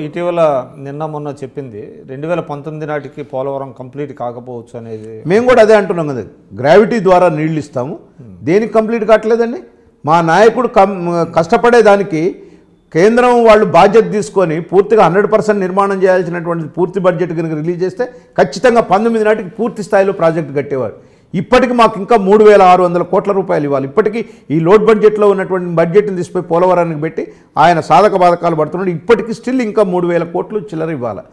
ఇటీవల నిన్న మొన్న చెప్పింది 2019 నాటికి పోలవరం కంప్లీట్ కాకపోవచ్చు అనేది. మేము కూడా అదే అంటున్నాం కదా, గ్రావిటీ ద్వారా నీళ్లు ఇస్తాము, దేనికి కంప్లీట్ కావట్లేదండి. మా నాయకుడు కష్టపడేదానికి కేంద్రం వాళ్ళు బాధ్యత తీసుకొని పూర్తిగా 100% నిర్మాణం చేయాల్సినటువంటి పూర్తి బడ్జెట్ కనుక రిలీజ్ చేస్తే ఖచ్చితంగా 19 నాటికి పూర్తి స్థాయిలో ప్రాజెక్టు కట్టేవారు. ఇప్పటికి మాకు ఇంకా 3600 కోట్ల రూపాయలు ఇవ్వాలి. ఇప్పటికీ ఈ లోడ్ బడ్జెట్లో ఉన్నటువంటి బడ్జెట్ని తీసిపోయి పోలవరానికి పెట్టి ఆయన సాధక బాధకాలు పడుతున్నాడు. ఇప్పటికీ స్టిల్ ఇంకా 3000 కోట్లు చిల్లర ఇవ్వాలి.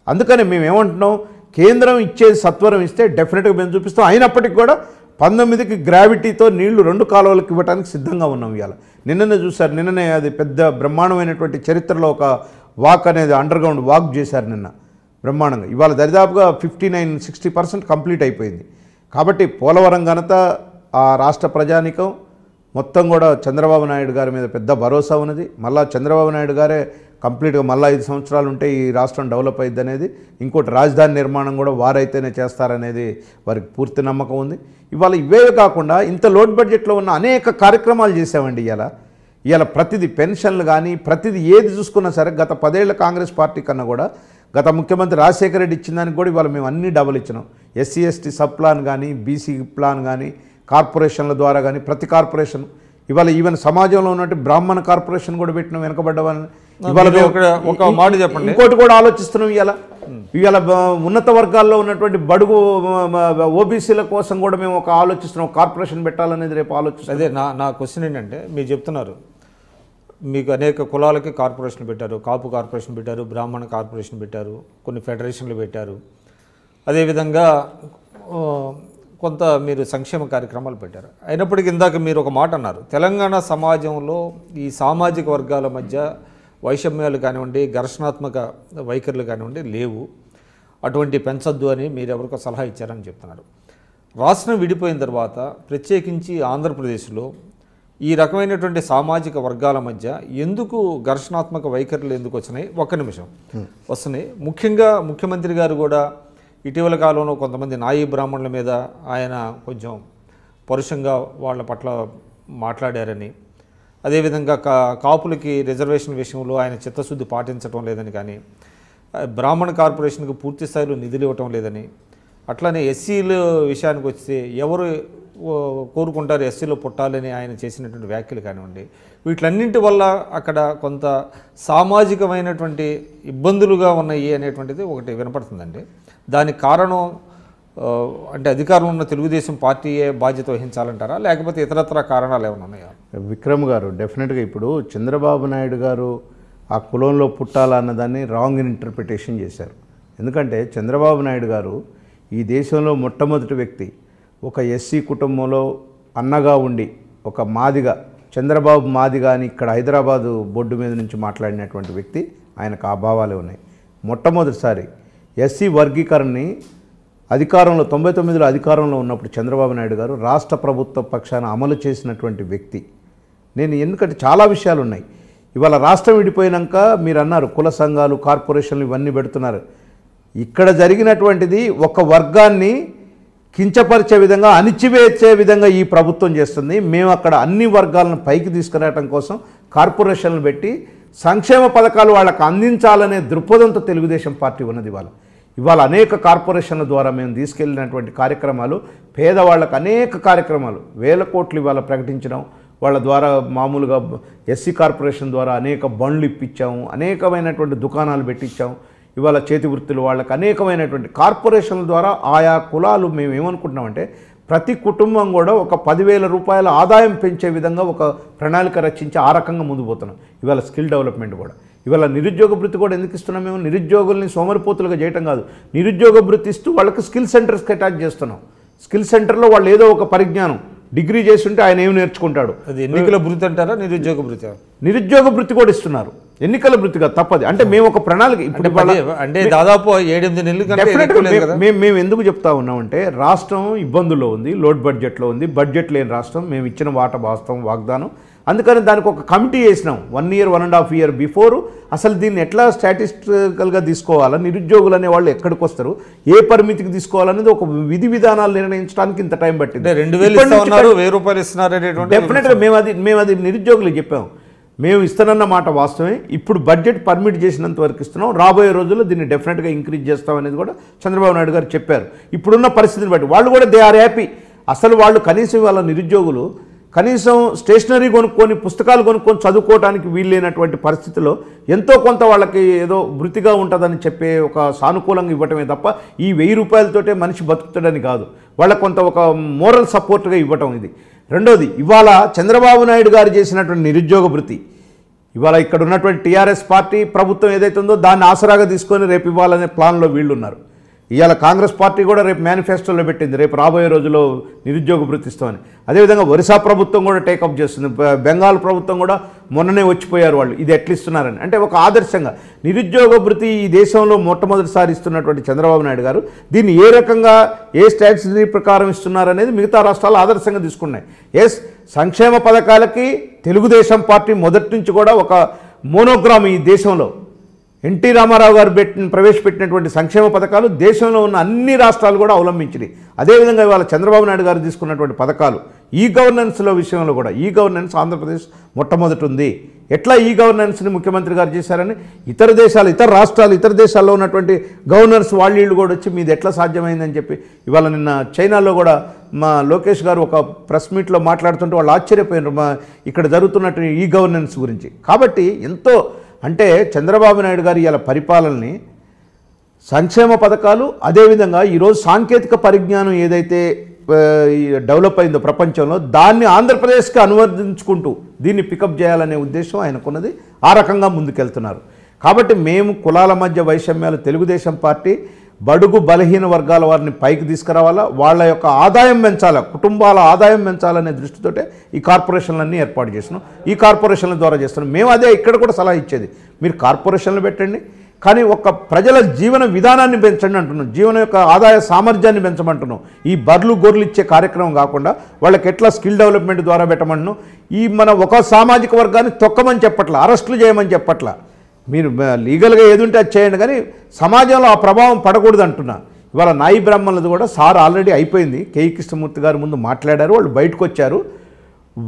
అందుకని మేము ఏమంటున్నాం, కేంద్రం ఇచ్చేది సత్వరం ఇస్తే డెఫినెట్గా మేము చూపిస్తాం. అయినప్పటికీ కూడా 19కి గ్రావిటీతో నీళ్లు 2 కాలువలకు ఇవ్వడానికి సిద్ధంగా ఉన్నాం. ఇవాళ నిన్ననే చూశారు, నిన్ననే అది పెద్ద బ్రహ్మాండమైనటువంటి చరిత్రలో ఒక వాక్ అనేది అండర్ గ్రౌండ్ వాక్ చేశారు నిన్న బ్రహ్మాండంగా. ఇవాళ దరిదాపుగా 59-60% కంప్లీట్ అయిపోయింది. కాబట్టి పోలవరం ఘనత ఆ రాష్ట్ర ప్రజానికం మొత్తం కూడా చంద్రబాబు నాయుడు గారి మీద పెద్ద భరోసా ఉన్నది. మళ్ళా చంద్రబాబు నాయుడు గారే కంప్లీట్గా మళ్ళీ 5 సంవత్సరాలు ఉంటే ఈ రాష్ట్రం డెవలప్ అయ్యిద్ది అనేది, ఇంకోటి రాజధాని నిర్మాణం కూడా వారైతేనే చేస్తారనేది వారికి పూర్తి నమ్మకం ఉంది. ఇవాళ ఇవే కాకుండా ఇంత లోడ్ బడ్జెట్లో ఉన్న అనేక కార్యక్రమాలు చేసామండి. ఇవాళ ప్రతిదీ పెన్షన్లు కానీ ప్రతిదీ ఏది చూసుకున్నా సరే గత 10 ఏళ్ల కాంగ్రెస్ పార్టీ కన్నా కూడా గత ముఖ్యమంత్రి రాజశేఖర రెడ్డి ఇచ్చిన దానికి కూడా ఇవాళ మేము అన్నీ డబుల్ ఇచ్చినాం. ఎస్సీ ఎస్టీ సబ్ ప్లాన్ కానీ, బీసీ ప్లాన్ కానీ, కార్పొరేషన్ల ద్వారా కానీ ప్రతి కార్పొరేషన్ ఇవాళ ఈవెన్ సమాజంలో ఉన్నట్టు బ్రాహ్మణ కార్పొరేషన్ కూడా పెట్టినాం వెనకబడ్డ వాళ్ళని. ఇవాళ ఒక మాట చెప్పండి, ఇంకోటి కూడా ఆలోచిస్తున్నాం. ఇవాళ ఉన్నత వర్గాల్లో ఉన్నటువంటి బడుగు ఓబీసీల కోసం కూడా మేము ఒక ఆలోచిస్తున్నాం, కార్పొరేషన్ పెట్టాలనేది రేపు ఆలోచిస్తున్నాం. అదే నా క్వశ్చన్ ఏంటంటే, మీరు చెప్తున్నారు మీకు అనేక కులాలకి కార్పొరేషన్ పెట్టారు, కాపు కార్పొరేషన్ పెట్టారు, బ్రాహ్మణ కార్పొరేషన్ పెట్టారు, కొన్ని ఫెడరేషన్లు పెట్టారు, అదేవిధంగా కొంత మీరు సంక్షేమ కార్యక్రమాలు పెట్టారు. అయినప్పటికీ ఇందాక మీరు ఒక మాట అన్నారు, తెలంగాణ సమాజంలో ఈ సామాజిక వర్గాల మధ్య వైషమ్యాలు కానివ్వండి, ఘర్షణాత్మక వైఖరులు కానివ్వండి లేవు, అటువంటి పెంచొద్దు అని మీరు ఎవరికో సలహా ఇచ్చారని చెప్తున్నారు. రాష్ట్రం విడిపోయిన తర్వాత ప్రత్యేకించి ఆంధ్రప్రదేశ్లో ఈ రకమైనటువంటి సామాజిక వర్గాల మధ్య ఎందుకు ఘర్షణాత్మక వైఖరులు ఎందుకు వచ్చినాయి? ఒక్క నిమిషం వస్తున్నాయి. ముఖ్యంగా ముఖ్యమంత్రి గారు కూడా ఇటీవల కాలంలో కొంతమంది నాయీ బ్రాహ్మణుల మీద ఆయన కొంచెం పరుషంగా వాళ్ళ పట్ల మాట్లాడారని, అదేవిధంగా కాపులకి రిజర్వేషన్ విషయంలో ఆయన చిత్తశుద్ధి పాటించడం లేదని, కానీ బ్రాహ్మణ కార్పొరేషన్కి పూర్తి స్థాయిలో నిధులు ఇవ్వటం లేదని, అట్లానే ఎస్సీల విషయానికి వస్తే ఎవరు కోరుకుంటారు ఎస్సీలో పుట్టాలని ఆయన చేసినటువంటి వ్యాఖ్యలు కానివ్వండి, వీటిలన్నింటి వల్ల అక్కడ కొంత సామాజికమైనటువంటి ఇబ్బందులుగా ఉన్నాయి అనేటువంటిది ఒకటి వినపడుతుందండి. దానికి కారణం అంటే అధికారంలో ఉన్న తెలుగుదేశం పార్టీయే బాధ్యత వహించాలంటారా, లేకపోతే ఇతరత్ర కారణాలు ఏమైనా ఉన్నాయా? విక్రమ్ గారు, డెఫినెట్గా ఇప్పుడు చంద్రబాబు నాయుడు గారు ఆ కులంలో పుట్టాలన్నదాన్ని రాంగ్ ఇంటర్ప్రిటేషన్ చేశారు. ఎందుకంటే చంద్రబాబు నాయుడు గారు ఈ దేశంలో మొట్టమొదటి వ్యక్తి, ఒక ఎస్సీ కుటుంబంలో అన్నగా ఉండి ఒక మాదిగా, చంద్రబాబు మాదిగా అని ఇక్కడ హైదరాబాదు బొడ్డు మీద నుంచి మాట్లాడినటువంటి వ్యక్తి. ఆయనకు ఆ భావాలే ఉన్నాయి. మొట్టమొదటిసారి ఎస్సీ వర్గీకరణని అధికారంలో 99లో అధికారంలో ఉన్నప్పుడు చంద్రబాబు నాయుడు గారు రాష్ట్ర ప్రభుత్వ పక్షాన అమలు చేసినటువంటి వ్యక్తి. ఎందుకంటే చాలా విషయాలు ఉన్నాయి. ఇవాళ రాష్ట్రం విడిపోయినాక మీరు అన్నారు కుల సంఘాలు, కార్పొరేషన్లు ఇవన్నీ పెడుతున్నారు. ఇక్కడ జరిగినటువంటిది ఒక వర్గాన్ని కించపరిచే విధంగా, అణిచివేసే విధంగా ఈ ప్రభుత్వం చేస్తుంది. మేము అక్కడ అన్ని వర్గాలను పైకి తీసుకురావడం కోసం కార్పొరేషన్లు పెట్టి సంక్షేమ పథకాలు వాళ్ళకు అందించాలనే దృక్పథంతో తెలుగుదేశం పార్టీ ఉన్నది. ఇవాళ అనేక కార్పొరేషన్ల ద్వారా మేము తీసుకెళ్ళినటువంటి కార్యక్రమాలు, పేదవాళ్ళకు అనేక కార్యక్రమాలు, 1000 కోట్లు ఇవాళ ప్రకటించడం, వాళ్ళ ద్వారా మామూలుగా ఎస్సీ కార్పొరేషన్ ద్వారా అనేక బండ్లు ఇప్పించాము, అనేకమైనటువంటి దుకాణాలు పెట్టించాము. ఇవాళ చేతి వృత్తులు వాళ్ళకి అనేకమైనటువంటి కార్పొరేషన్ల ద్వారా ఆయా కులాలు మేము ఏమనుకుంటున్నామంటే ప్రతి కుటుంబం కూడా ఒక 10,000 రూపాయల ఆదాయం పెంచే విధంగా ఒక ప్రణాళిక రచించి ఆ రకంగా ముందు పోతున్నాం. ఇవాళ స్కిల్ డెవలప్మెంట్ కూడా, ఇవాళ నిరుద్యోగ భృతి కూడా ఎందుకు ఇస్తున్నాం? మేము నిరుద్యోగుల్ని సోమరిపోతులుగా చేయటం కాదు, నిరుద్యోగ భృతి ఇస్తూ వాళ్ళకి స్కిల్ సెంటర్స్కి అటాచ్ చేస్తున్నాం. స్కిల్ సెంటర్లో వాళ్ళు ఏదో ఒక పరిజ్ఞానం, డిగ్రీ చేస్తుంటే ఆయన ఏమి నేర్చుకుంటాడు. అది ఎన్నికల భృతి అంటారా, నిరుద్యోగ భృతి? నిరుద్యోగ భృతి కూడా ఇస్తున్నారు, ఎన్నికల భృతిగా తప్పది. అంటే మేము ఒక ప్రణాళిక ఇప్పుడు అంటే దాదాపు 7-8 నెలలు మేము ఎందుకు చెప్తా ఉన్నామంటే రాష్ట్రం ఇబ్బందుల్లో ఉంది, లోడ్ బడ్జెట్లో ఉంది, బడ్జెట్ లేని రాష్ట్రం, మేము ఇచ్చిన వాస్తవం వాగ్దానం. అందుకని దానికి ఒక కమిటీ వేసినాం 1 year 1.5 year బిఫోర్. అసలు దీన్ని ఎట్లా స్టాటిస్టికల్గా తీసుకోవాలా, నిరుద్యోగులు అనే వాళ్ళు ఎక్కడికి వస్తారు, ఏ పరిమితికి తీసుకోవాలనేది ఒక విధి విధానాలు నిర్ణయించడానికి ఇంత టైం పట్టింది. 2000 ఇస్తున్నారు, 1000 రూపాయలు ఇస్తున్నారు. డెఫినెట్గా మేము అది నిరుద్యోగులకు చెప్పాము. మేము ఇస్తానన్న మాట వాస్తవమే. ఇప్పుడు బడ్జెట్ పర్మిట్ చేసినంత వరకు ఇస్తున్నాం, రాబోయే రోజుల్లో దీన్ని డెఫినెట్గా ఇంక్రీజ్ చేస్తాం అనేది కూడా చంద్రబాబు నాయుడు గారు చెప్పారు. ఇప్పుడున్న పరిస్థితిని బట్టి వాళ్ళు కూడా దే ఆర్ హ్యాపీ. అసలు వాళ్ళు కనీసం వాళ్ళ నిరుద్యోగులు కనీసం స్టేషనరీ కొనుక్కొని పుస్తకాలు కొనుక్కొని చదువుకోవడానికి వీల్లేనటువంటి పరిస్థితిలో ఎంతో కొంత వాళ్ళకి ఏదో వృత్తిగా ఉంటుందని చెప్పే ఒక సానుకూలంగా ఇవ్వటమే తప్ప ఈ 1000 రూపాయలతోటే మనిషి బతుకుతాడని కాదు, వాళ్ళకు కొంత ఒక మోరల్ సపోర్ట్గా ఇవ్వటం ఇది. రెండోది, ఇవాళ చంద్రబాబు నాయుడు గారు చేసినటువంటి నిరుద్యోగ భృతి ఇవాళ ఇక్కడ ఉన్నటువంటి టీఆర్ఎస్ పార్టీ ప్రభుత్వం ఏదైతే ఉందో దాన్ని ఆసరాగా తీసుకొని రేపు ఇవ్వాలనే ప్లాన్లో వీళ్ళు ఉన్నారు. ఇవాళ కాంగ్రెస్ పార్టీ కూడా రేపు మేనిఫెస్టోలో పెట్టింది రేపు రాబోయే రోజుల్లో నిరుద్యోగ భృతి ఇస్తామని. అదేవిధంగా ఒరిస్సా ప్రభుత్వం కూడా టేకప్ చేస్తుంది, బెంగాల్ ప్రభుత్వం కూడా మొన్ననే వచ్చిపోయారు వాళ్ళు ఇది ఎట్లా ఇస్తున్నారని. అంటే ఒక ఆదర్శంగా నిరుద్యోగ భృతి ఈ దేశంలో మొట్టమొదటిసారి ఇస్తున్నటువంటి చంద్రబాబు నాయుడు గారు దీన్ని ఏ రకంగా ఏ స్ట్రాటజీ ప్రకారం ఇస్తున్నారనేది మిగతా రాష్ట్రాలు ఆదర్శంగా తీసుకున్నాయి. ఎస్, సంక్షేమ పథకాలకి తెలుగుదేశం పార్టీ మొదటి నుంచి కూడా ఒక మోనోగ్రామ్ ఈ దేశంలో ఎన్టీ రామారావు గారు ప్రవేశపెట్టినటువంటి సంక్షేమ పథకాలు దేశంలో ఉన్న అన్ని రాష్ట్రాలు కూడా అవలంబించినాయి. అదేవిధంగా ఇవాళ చంద్రబాబు నాయుడు గారు తీసుకున్నటువంటి పథకాలు ఈ గవర్నెన్స్లో విషయంలో కూడా ఈ గవర్నెన్స్ ఆంధ్రప్రదేశ్ మొట్టమొదటి ఉంది. ఎట్లా ఈ గవర్నెన్స్ని ముఖ్యమంత్రి గారు చేశారని ఇతర దేశాలు ఇతర రాష్ట్రాలు ఇతర దేశాల్లో ఉన్నటువంటి గవర్నర్స్ వాళ్ళు కూడా వచ్చి మీది ఎట్లా సాధ్యమైందని చెప్పి ఇవాళ నిన్న చైనాలో కూడా మా లోకేష్ గారు ఒక ప్రెస్ మీట్లో మాట్లాడుతుంటే వాళ్ళు ఆశ్చర్యపోయినారు మా ఇక్కడ జరుగుతున్నటువంటి ఈ గవర్నెన్స్ గురించి. కాబట్టి ఎంతో అంటే చంద్రబాబు నాయుడు గారు ఇలా పరిపాలనని సంక్షేమ పథకాలు అదేవిధంగా ఈరోజు సాంకేతిక పరిజ్ఞానం ఏదైతే డెవలప్ అయిందో ప్రపంచంలో దాన్ని ఆంధ్రప్రదేశ్కి అనువర్తించుకుంటూ దీన్ని పికప్ చేయాలనే ఉద్దేశం ఆయనకున్నది. ఆ రకంగా ముందుకెళ్తున్నారు. కాబట్టి మేము కులాల మధ్య వైషమ్యాలు తెలుగుదేశం పార్టీ బడుగు బలహీన వర్గాల వారిని పైకి తీసుకురావాలా, వాళ్ళ యొక్క ఆదాయం పెంచాలా, కుటుంబాల ఆదాయం పెంచాలనే దృష్టితోటే ఈ కార్పొరేషన్లన్నీ ఏర్పాటు చేసినాం. ఈ కార్పొరేషన్ల ద్వారా చేస్తున్నాం. మేము అదే ఇక్కడ కూడా సలహా ఇచ్చేది, మీరు కార్పొరేషన్లు పెట్టండి కానీ ఒక ప్రజల జీవన విధానాన్ని పెంచండి అంటున్నాం, జీవనం యొక్క ఆదాయ సామర్థ్యాన్ని పెంచమంటున్నాం. ఈ బర్లు గొర్రెలు ఇచ్చే కార్యక్రమం కాకుండా వాళ్ళకి ఎట్లా స్కిల్ డెవలప్మెంట్ ద్వారా పెట్టమంటున్నాం. ఈ మన ఒక సామాజిక వర్గాన్ని తొక్కమని చెప్పట్లా, అరెస్టులు చేయమని చెప్పట్లా, మీరు లీగల్గా ఏది ఉంటే అది చేయండి కానీ సమాజంలో ఆ ప్రభావం పడకూడదు అంటున్నా. ఇవాళ నాయి బ్రాహ్మణులది కూడా సార్ ఆల్రెడీ అయిపోయింది, కేఈ కృష్ణమూర్తి గారు ముందు మాట్లాడారు, వాళ్ళు బయటకు వచ్చారు.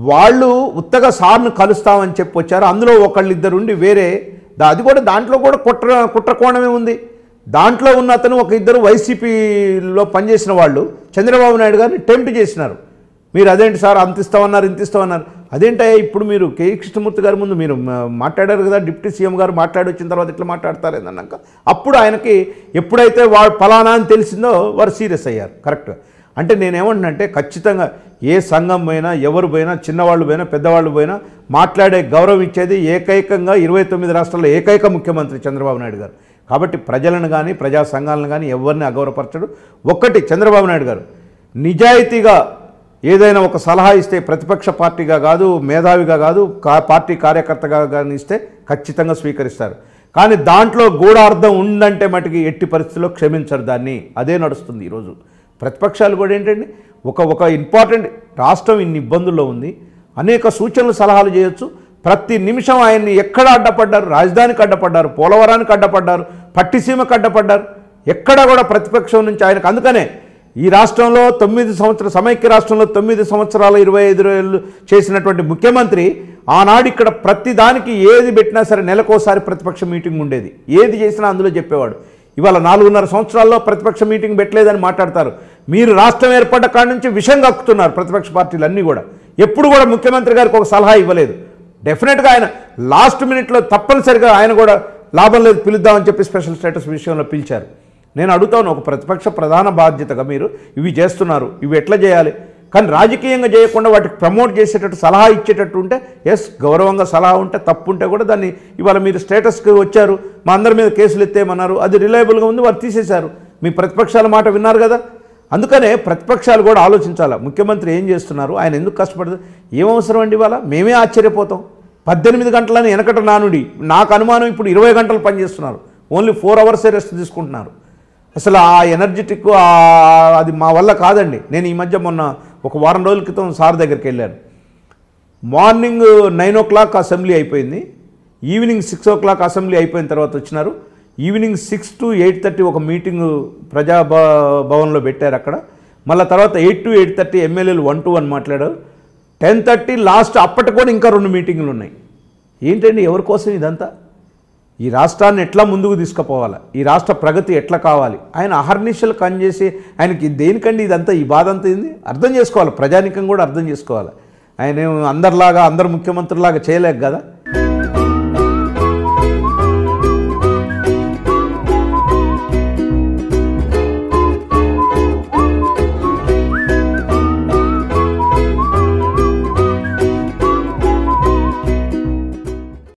వాళ్ళు ఉత్తగా సార్ను కలుస్తామని చెప్పి వచ్చారు. అందులో ఒకళ్ళిద్దరు ఉండి వేరే అది కూడా దాంట్లో కూడా కుట్రకోణమే ఉంది. దాంట్లో ఉన్న అతను ఒక ఇద్దరు వైసీపీలో పనిచేసిన వాళ్ళు చంద్రబాబు నాయుడు గారిని టెంప్ట్ చేసినారు. మీరు అదేంటి సార్ అంత ఇస్తామన్నారు ఇంత ఇస్తామన్నారు, అదేంటయ్యా ఇప్పుడు మీరు కేఈ కృష్ణమూర్తి గారి ముందు మీరు మాట్లాడారు కదా, డిప్యూటీ సీఎం గారు మాట్లాడి వచ్చిన తర్వాత ఇట్లా మాట్లాడతారు ఏందన్నాక అప్పుడు ఆయనకి ఎప్పుడైతే వాడు ఫలానా అని తెలిసిందో వారు సీరియస్ అయ్యారు. కరెక్ట్. అంటే నేనేమంటున్నానంటే ఖచ్చితంగా ఏ సంఘం పోయినా ఎవరు పోయినా చిన్నవాళ్ళు పోయినా పెద్దవాళ్ళు పోయినా మాట్లాడే గౌరవం ఇచ్చేది ఏకైకంగా 29 రాష్ట్రాల్లో ఏకైక ముఖ్యమంత్రి చంద్రబాబు నాయుడు గారు. కాబట్టి ప్రజలను కానీ ప్రజా సంఘాలను కానీ ఎవరిని అగౌరవపరచడు. ఒక్కటి చంద్రబాబు నాయుడు గారు నిజాయితీగా ఏదైనా ఒక సలహా ఇస్తే ప్రతిపక్ష పార్టీగా కాదు మేధావిగా కాదు పార్టీ కార్యకర్తగా కానీ ఇస్తే ఖచ్చితంగా స్వీకరిస్తారు. కానీ దాంట్లో గూఢార్థం ఉందంటే మటుకి ఎట్టి పరిస్థితుల్లో క్షమించరు దాన్ని. అదే నడుస్తుంది ఈరోజు. ప్రతిపక్షాలు కూడా ఏంటండి ఒక ఇంపార్టెంట్ రాష్ట్రం ఇన్ని ఇబ్బందుల్లో ఉంది, అనేక సూచనలు సలహాలు చేయొచ్చు. ప్రతి నిమిషం ఆయన్ని ఎక్కడ అడ్డపడ్డారు, రాజధానికి అడ్డపడ్డారు, పోలవరానికి అడ్డపడ్డారు, పట్టిసీమకు అడ్డపడ్డారు, ఎక్కడ కూడా ప్రతిపక్షం నుంచి ఆయనకు. అందుకనే ఈ రాష్ట్రంలో 9 సంవత్సరాల సమైక్య రాష్ట్రంలో 9 సంవత్సరాల 25 ఏళ్ళు చేసినటువంటి ముఖ్యమంత్రి ఆనాడు ఇక్కడ ప్రతి దానికి ఏది పెట్టినా సరే నెలకోసారి ప్రతిపక్ష మీటింగ్ ఉండేది, ఏది చేసినా అందులో చెప్పేవాడు. ఇవాళ 4.5 సంవత్సరాల్లో ప్రతిపక్ష మీటింగ్ పెట్టలేదని మాట్లాడతారు. మీరు రాష్ట్రం ఏర్పడ్డ కాడి నుంచి విషం కక్కుతున్నారు ప్రతిపక్ష పార్టీలు అన్నీ కూడా. ఎప్పుడు కూడా ముఖ్యమంత్రి గారికి ఒక సలహా ఇవ్వలేదు. డెఫినెట్గా ఆయన లాస్ట్ మినిట్లో తప్పనిసరిగా ఆయన కూడా లాభం లేదు పిలుద్దామని చెప్పి స్పెషల్ స్టేటస్ విషయంలో పిలిచారు. నేను అడుగుతాను, ఒక ప్రతిపక్ష ప్రధాన బాధ్యతగా మీరు ఇవి చేస్తున్నారు, ఇవి ఎట్లా చేయాలి, కానీ రాజకీయంగా చేయకుండా వాటికి ప్రమోట్ చేసేటట్టు సలహా ఇచ్చేటట్టు ఉంటే ఎస్ గౌరవంగా సలహా ఉంటే తప్పు ఉంటే కూడా దాన్ని ఇవాళ మీరు స్టేటస్కి వచ్చారు, మా అందరి మీద కేసులు ఎత్తేయమన్నారు, అది రిలయబుల్గా ఉంది, వారు తీసేశారు. మీ ప్రతిపక్షాల మాట విన్నారు కదా. అందుకనే ప్రతిపక్షాలు కూడా ఆలోచించాలి, ముఖ్యమంత్రి ఏం చేస్తున్నారు, ఆయన ఎందుకు కష్టపడుతుంది, ఏమవసరం అండి. ఇవాళ మేమే ఆశ్చర్యపోతాం. 18 గంటలని వెనకట నానుడి, నాకు అనుమానం ఇప్పుడు 20 గంటలు పనిచేస్తున్నారు, ఓన్లీ 4 అవర్సే రెస్ట్ తీసుకుంటున్నారు. అసలు ఆ ఎనర్జెటిక్ అది మా వల్ల కాదండి. నేను ఈ మధ్య మొన్న ఒక వారం రోజుల క్రితం సార్ దగ్గరికి వెళ్ళాను. మార్నింగ్ 9 o'clock అసెంబ్లీ అయిపోయింది, ఈవినింగ్ 6 o'clock అసెంబ్లీ అయిపోయిన తర్వాత వచ్చినారు. ఈవినింగ్ 6 to 8:30 ఒక మీటింగ్ ప్రజాభవన్లో పెట్టారు అక్కడ. మళ్ళీ తర్వాత 8 to 8:30 ఎమ్మెల్యేలు 1-to-1 మాట్లాడారు. 10:30 లాస్ట్ అప్పటి కూడా ఇంకా 2 మీటింగులు ఉన్నాయి. ఏంటండి ఎవరి కోసం ఇదంతా? ఈ రాష్ట్రాన్ని ఎట్లా ముందుకు తీసుకుపోవాలి, ఈ రాష్ట్ర ప్రగతి ఎట్లా కావాలి, ఆయన అహర్నిశలు పనిచేసి ఆయనకి దేనికండి ఇదంతా, ఈ బాధ అంతా ఏంది అర్థం చేసుకోవాలి, ప్రజానికం కూడా అర్థం చేసుకోవాలి. ఆయన అందరిలాగా అందరు ముఖ్యమంత్రులాగా చేయలేక కదా.